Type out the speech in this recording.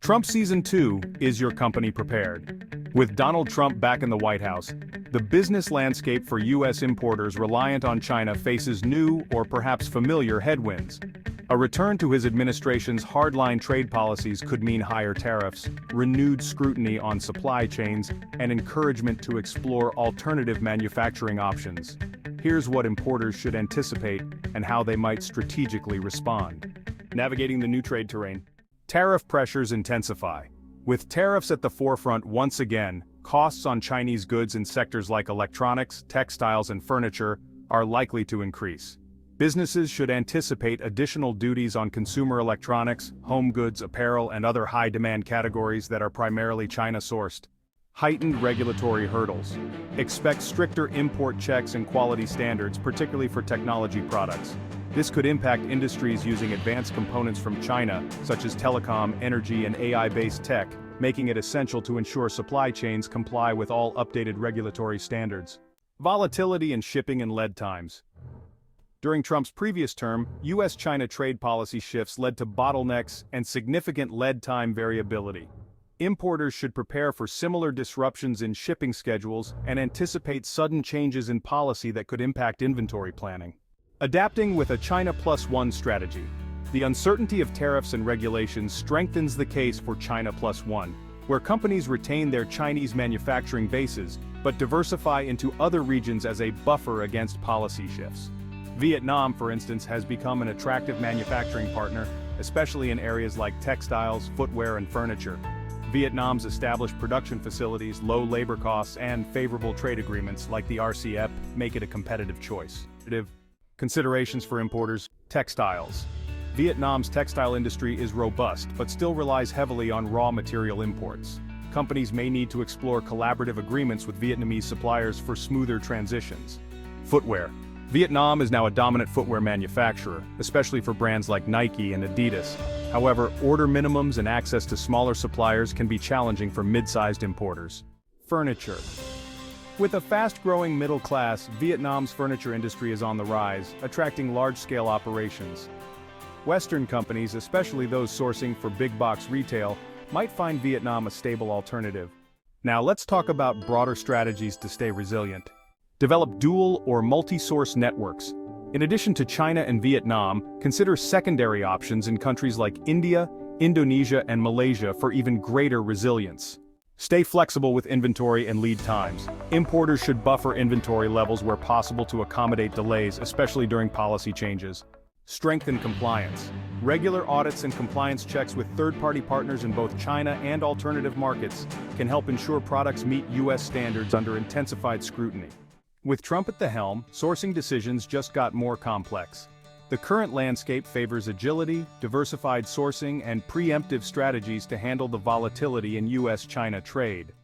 Trump Season 2, is your company prepared? With Donald Trump back in the White House, the business landscape for U.S. importers reliant on China faces new or perhaps familiar headwinds. A return to his administration's hardline trade policies could mean higher tariffs, renewed scrutiny on supply chains, and encouragement to explore alternative manufacturing options. Here's what importers should anticipate and how they might strategically respond. Navigating the new trade terrain. Tariff pressures intensify. With tariffs at the forefront once again, costs on Chinese goods in sectors like electronics, textiles, and furniture are likely to increase. Businesses should anticipate additional duties on consumer electronics, home goods, apparel, and other high-demand categories that are primarily China-sourced. Heightened regulatory hurdles. Expect stricter import checks and quality standards, particularly for technology products. This could impact industries using advanced components from China, such as telecom, energy, and AI-based tech, making it essential to ensure supply chains comply with all updated regulatory standards. Volatility in shipping and lead times. During Trump's previous term, U.S.-China trade policy shifts led to bottlenecks and significant lead time variability. Importers should prepare for similar disruptions in shipping schedules and anticipate sudden changes in policy that could impact inventory planning. Adapting with a China Plus One strategy. The uncertainty of tariffs and regulations strengthens the case for China Plus One, where companies retain their Chinese manufacturing bases but diversify into other regions as a buffer against policy shifts. Vietnam, for instance, has become an attractive manufacturing partner, especially in areas like textiles, footwear, and furniture. Vietnam's established production facilities, low labor costs, and favorable trade agreements like the RCEP make it a competitive choice. Considerations for importers. Textiles. Vietnam's textile industry is robust but still relies heavily on raw material imports. Companies may need to explore collaborative agreements with Vietnamese suppliers for smoother transitions. Footwear. Vietnam is now a dominant footwear manufacturer, especially for brands like Nike and Adidas. However, order minimums and access to smaller suppliers can be challenging for mid-sized importers. Furniture. With a fast-growing middle class, Vietnam's furniture industry is on the rise, attracting large-scale operations. Western companies, especially those sourcing for big-box retail, might find Vietnam a stable alternative. Now let's talk about broader strategies to stay resilient. Develop dual or multi-source networks. In addition to China and Vietnam, consider secondary options in countries like India, Indonesia, and Malaysia for even greater resilience. Stay flexible with inventory and lead times. Importers should buffer inventory levels where possible to accommodate delays, especially during policy changes. Strengthen compliance. Regular audits and compliance checks with third-party partners in both China and alternative markets can help ensure products meet U.S. standards under intensified scrutiny. With Trump at the helm, sourcing decisions just got more complex. The current landscape favors agility, diversified sourcing, and preemptive strategies to handle the volatility in U.S.-China trade.